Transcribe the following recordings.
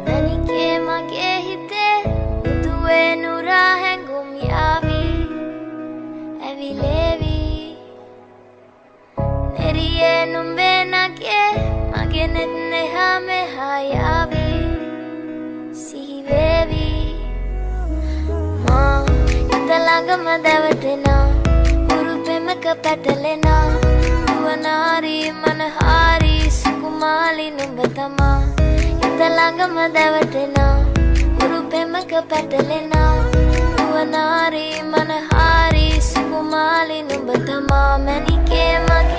Nanike mage hite utuwe nura hengum yavi evi levi neriye numbe nage mage netne hame hayavi sihi vevi ma italanga madavatina urupe maka patalena duwanari manahari sukumali numbatama italanga madavatina urupe maka patalena duwanari manahari sukumali numbatama manike mage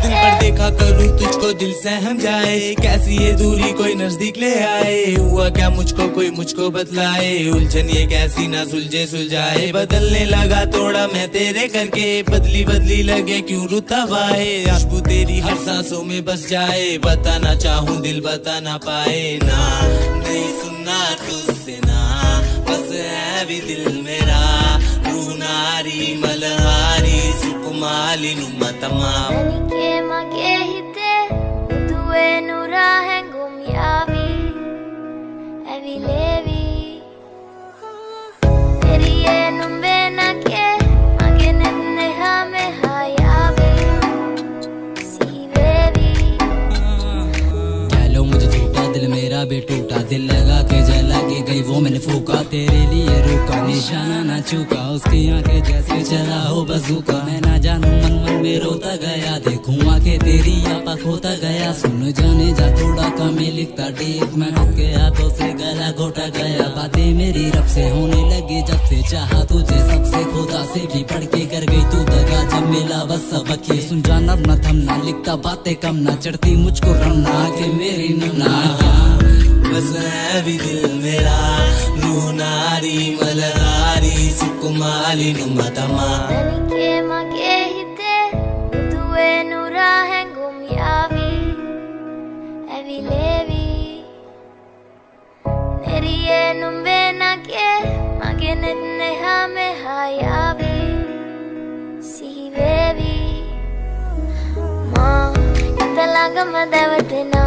दिन भर देखा करूं तुझको दिल सहम जाए कैसी ये दूरी कोई नजदीक ले आए हुआ क्या मुझको कोई मुझको बतलाए उलझन ये कैसी ना सुलझे सुलझाए बदलने लगा थोड़ा मैं तेरे करके बदली बदली लगे क्यों रुतवाए खुशबू तेरी हर सांसों में बस जाए बताना चाहूं दिल बता ना पाए ना नहीं सुनना तुझसे ना बस है भी दिल मेरा रूह नारी Malhari सुकुमाली नुमतमा Nanike mage hite utuwe nura hengum yavi evi levi neriye numbe nage mage netne hame hayavi sihi vevi कह लो मुझे झूठा दिल मेरा भी टूटा दिल लगा के जला के गई वो मैंने फूका तेरे लिए रुका निशाना ना चूका उसकी आंखें जैसे चला हो बजूका मैं ना जानू मन मन में रोता गया देखूं आंखें तेरी आपा खोता गया सुन जाने जा थोड़ा कमी लिखता टेप मैं रुक के हाथों से गला घोटा गया बातें मेरी रब से होने लगी जब से चाहा तुझे सबसे खुदा से भी पढ़ के कर गई तू दगा जब मिला बस सबक ये सुन जाना न थमना लिखता बातें कम ना चढ़ती मुझको रमना आके मेरी नमना बस है भी दिल मेरा रूह नारी Malhari सुकुमाली नुमतमा Nanike mage hite utuwe nura hengum yavi evi levi neriye numbe nage mage netne hame hayavi sihi vevi ma italanga madavatina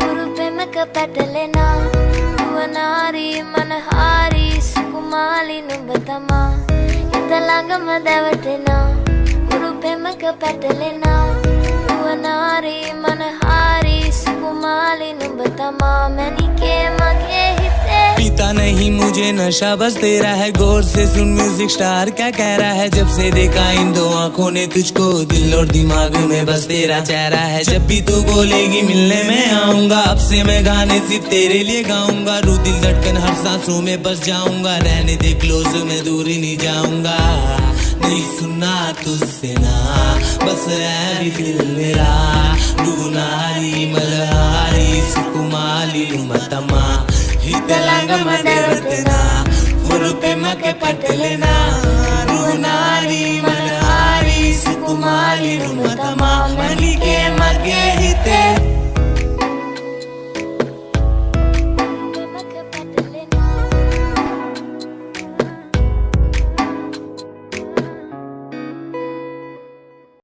urupe maka patalena duwanari manahari sukumali numbatama italanga madavatina urupe maka patalena duwanari manahari sukumali numbatama manike mage hite पीता नहीं मुझे नशा बस तेरा है गौर से सुन music star क्या कह रहा है जब से देखा इन दो आंखों ने तुझको दिल और दिमाग में बस तेरा चेहरा है जब भी तू बोलेगी मिलने में आऊंगा अब से मैं गाने सिर्फ तेरे लिए गाऊंगा रू दिल धड़कन हर सांसों में बस जाऊंगा रहने दे क्लोज मैं दूर ही नहीं जाऊंगा नहीं सुनना तुझसे ना बस है भी दिल मेरा रूह नारी मलहारी सुकुमाली नुमतमा हितलंग मदेवतना उरुपे मके पटलेना रूह नारी मलहारी सुकुमाली नुमतमा मलिके मगे